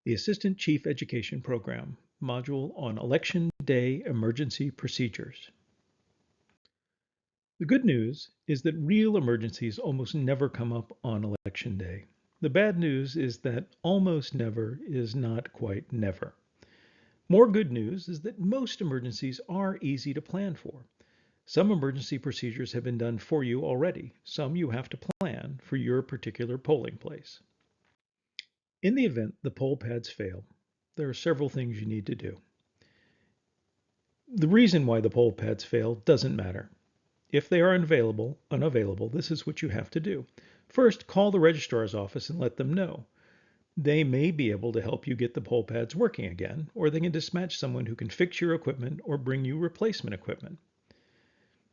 the Assistant Chief Education Program, module on Election Day Emergency Procedures. The good news is that real emergencies almost never come up on Election Day. The bad news is that almost never is not quite never. More good news is that most emergencies are easy to plan for. Some emergency procedures have been done for you already. Some you have to plan for your particular polling place. In the event the poll pads fail, there are several things you need to do. The reason why the poll pads fail doesn't matter. If they are unavailable, this is what you have to do. First, call the registrar's office and let them know. They may be able to help you get the poll pads working again, or they can dispatch someone who can fix your equipment or bring you replacement equipment.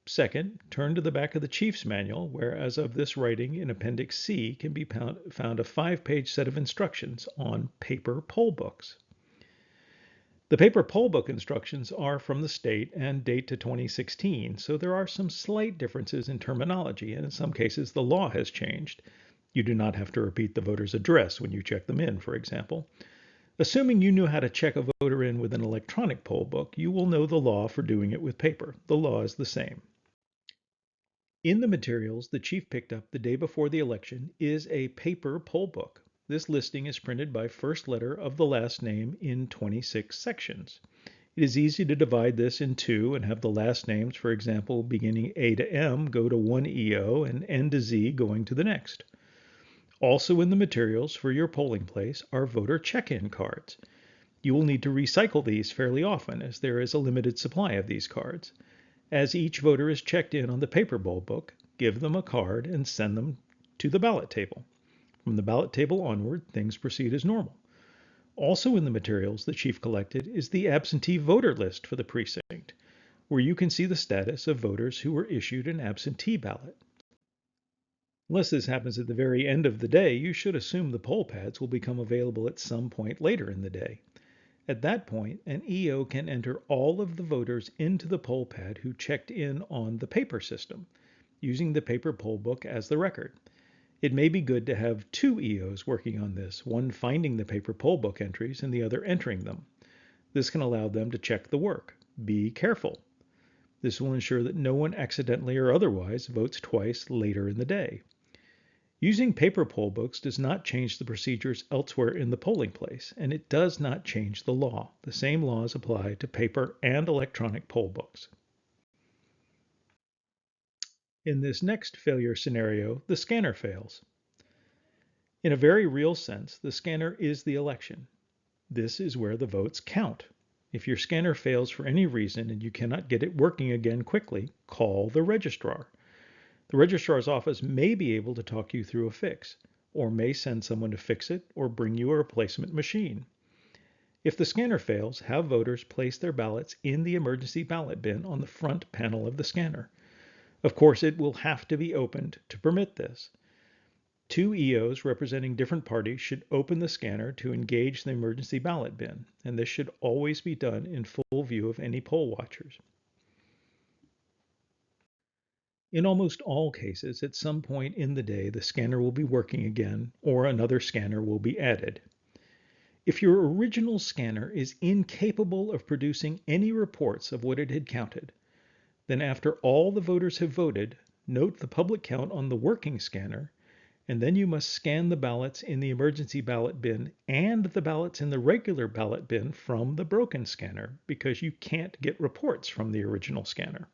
Second, turn to the back of the Chief's Manual, where, as of this writing, in Appendix C can be found a 5-page set of instructions on paper poll books. The paper poll book instructions are from the state and date to 2016, so there are some slight differences in terminology, and in some cases the law has changed. You do not have to repeat the voter's address when you check them in, for example. Assuming you knew how to check a voter in with an electronic poll book, you will know the law for doing it with paper. The law is the same. In the materials the chief picked up the day before the election is a paper poll book. This listing is printed by first letter of the last name in 26 sections. It is easy to divide this in two and have the last names, for example, beginning A to M go to one EO and N to Z going to the next. Also in the materials for your polling place are voter check-in cards. You will need to recycle these fairly often as there is a limited supply of these cards. As each voter is checked in on the paper poll book, give them a card and send them to the ballot table. From the ballot table onward, things proceed as normal. Also in the materials the chief collected is the absentee voter list for the precinct, where you can see the status of voters who were issued an absentee ballot. Unless this happens at the very end of the day, you should assume the poll pads will become available at some point later in the day. At that point, an EO can enter all of the voters into the poll pad who checked in on the paper system, using the paper poll book as the record. It may be good to have two EOs working on this, one finding the paper poll book entries and the other entering them. This can allow them to check the work. Be careful. This will ensure that no one accidentally or otherwise votes twice later in the day. Using paper poll books does not change the procedures elsewhere in the polling place, and it does not change the law. The same laws apply to paper and electronic poll books. In this next failure scenario, the scanner fails. In a very real sense, the scanner is the election. This is where the votes count. If your scanner fails for any reason and you cannot get it working again quickly, call the registrar. The registrar's office may be able to talk you through a fix, or may send someone to fix it or bring you a replacement machine. If the scanner fails, have voters place their ballots in the emergency ballot bin on the front panel of the scanner. Of course, it will have to be opened to permit this. Two EOs representing different parties should open the scanner to engage the emergency ballot bin, and this should always be done in full view of any poll watchers. In almost all cases, at some point in the day, the scanner will be working again, or another scanner will be added. If your original scanner is incapable of producing any reports of what it had counted, then after all the voters have voted, note the public count on the working scanner, and then you must scan the ballots in the emergency ballot bin and the ballots in the regular ballot bin from the broken scanner, because you can't get reports from the original scanner.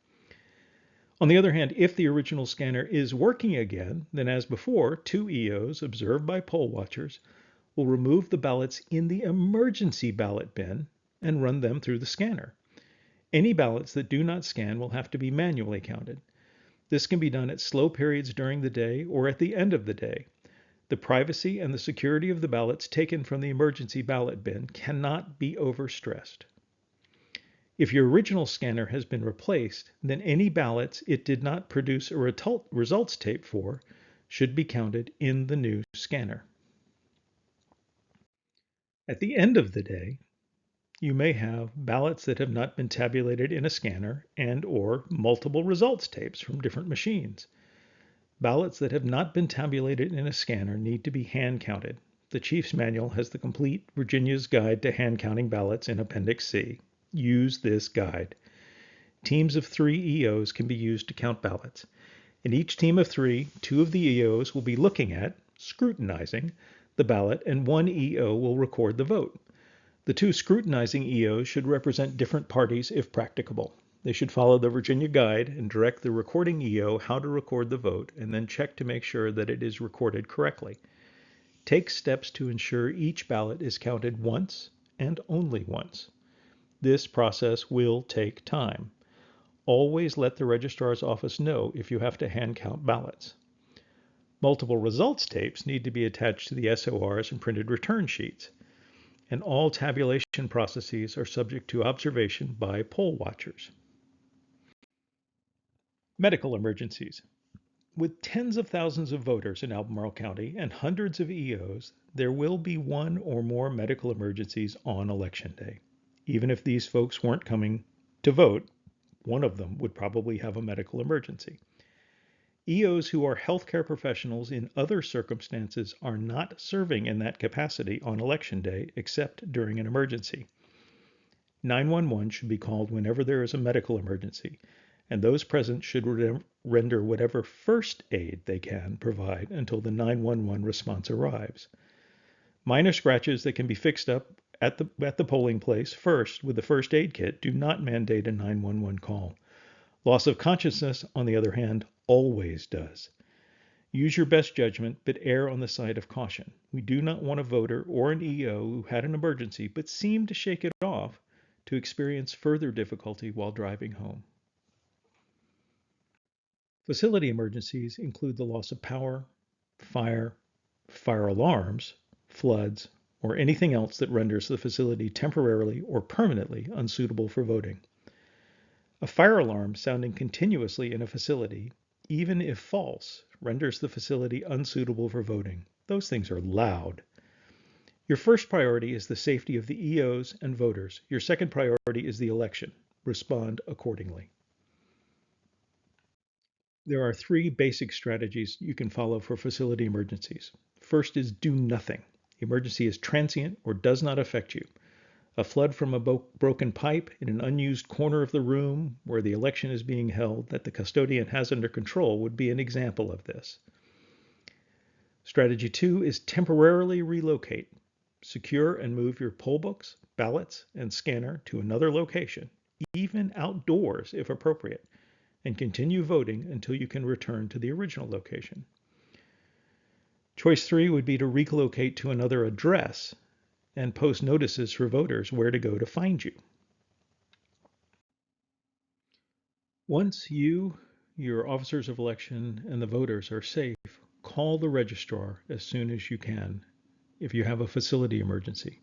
On the other hand, if the original scanner is working again, then as before, two EOs observed by poll watchers will remove the ballots in the emergency ballot bin and run them through the scanner. Any ballots that do not scan will have to be manually counted. This can be done at slow periods during the day or at the end of the day. The privacy and the security of the ballots taken from the emergency ballot bin cannot be overstressed. If your original scanner has been replaced, then any ballots it did not produce a results tape for should be counted in the new scanner. At the end of the day, you may have ballots that have not been tabulated in a scanner and/or multiple results tapes from different machines. Ballots that have not been tabulated in a scanner need to be hand counted. The Chief's Manual has the complete Virginia's Guide to Hand Counting Ballots in Appendix C. Use this guide. Teams of 3 EOs can be used to count ballots. In each team of 3, 2 of the EOs will be looking at, scrutinizing, the ballot, and 1 EO will record the vote. The 2 scrutinizing EOs should represent different parties if practicable. They should follow the Virginia Guide and direct the recording EO how to record the vote, and then check to make sure that it is recorded correctly. Take steps to ensure each ballot is counted once and only once. This process will take time. Always let the registrar's office know if you have to hand count ballots. Multiple results tapes need to be attached to the SORs and printed return sheets. And all tabulation processes are subject to observation by poll watchers. Medical emergencies. With tens of thousands of voters in Albemarle County and hundreds of EOs, there will be one or more medical emergencies on Election Day. Even if these folks weren't coming to vote, one of them would probably have a medical emergency. EOs who are healthcare professionals in other circumstances are not serving in that capacity on Election Day except during an emergency. 911 should be called whenever there is a medical emergency, and those present should render whatever first aid they can provide until the 911 response arrives. Minor scratches that can be fixed up at the polling place first with the first aid kit do not mandate a 911 call. Loss of consciousness, on the other hand, always does. Use your best judgment, but err on the side of caution. We do not want a voter or an EO who had an emergency but seemed to shake it off to experience further difficulty while driving home. Facility emergencies include the loss of power, fire alarms, floods, or anything else that renders the facility temporarily or permanently unsuitable for voting. A fire alarm sounding continuously in a facility, even if false, renders the facility unsuitable for voting. Those things are loud. Your first priority is the safety of the EOs and voters. Your second priority is the election. Respond accordingly. There are 3 basic strategies you can follow for facility emergencies. First is do nothing. The emergency is transient or does not affect you. A flood from a broken pipe in an unused corner of the room where the election is being held that the custodian has under control would be an example of this. Strategy 2 is temporarily relocate. Secure and move your poll books, ballots, and scanner to another location, even outdoors if appropriate, and continue voting until you can return to the original location. Choice 3 would be to relocate to another address and post notices for voters where to go to find you. Once you, your officers of election, and the voters are safe, call the registrar as soon as you can if you have a facility emergency.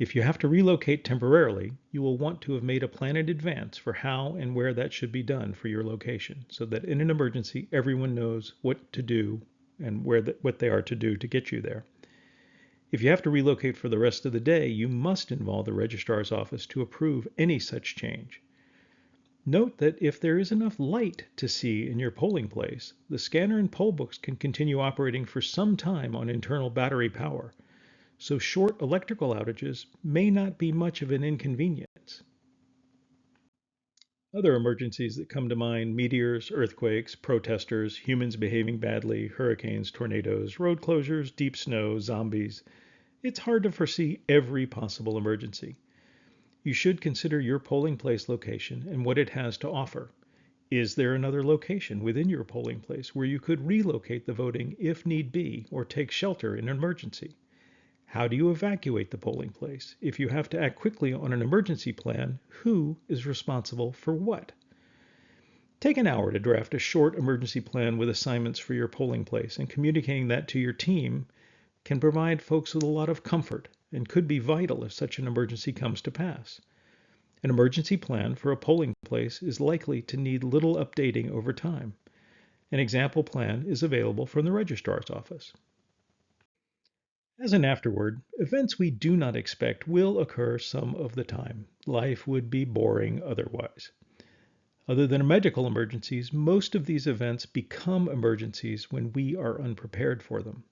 If you have to relocate temporarily, you will want to have made a plan in advance for how and where that should be done for your location, so that in an emergency, everyone knows what to do and what they are to do to get you there. If you have to relocate for the rest of the day, you must involve the registrar's office to approve any such change. Note that if there is enough light to see in your polling place, the scanner and poll books can continue operating for some time on internal battery power. So short electrical outages may not be much of an inconvenience. Other emergencies that come to mind: meteors, earthquakes, protesters, humans behaving badly, hurricanes, tornadoes, road closures, deep snow, zombies. It's hard to foresee every possible emergency. You should consider your polling place location and what it has to offer. Is there another location within your polling place where you could relocate the voting if need be or take shelter in an emergency? How do you evacuate the polling place? If you have to act quickly on an emergency plan, who is responsible for what? Take an hour to draft a short emergency plan with assignments for your polling place, and communicating that to your team can provide folks with a lot of comfort and could be vital if such an emergency comes to pass. An emergency plan for a polling place is likely to need little updating over time. An example plan is available from the registrar's office. As an afterword, events we do not expect will occur some of the time. Life would be boring otherwise. Other than medical emergencies, most of these events become emergencies when we are unprepared for them.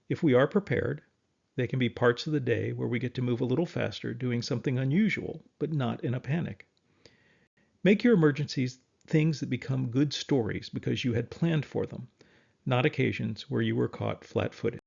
If we are prepared, They can be parts of the day where we get to move a little faster, doing something unusual, but not in a panic. Make your emergencies things that become good stories because you had planned for them, not occasions where you were caught flat-footed.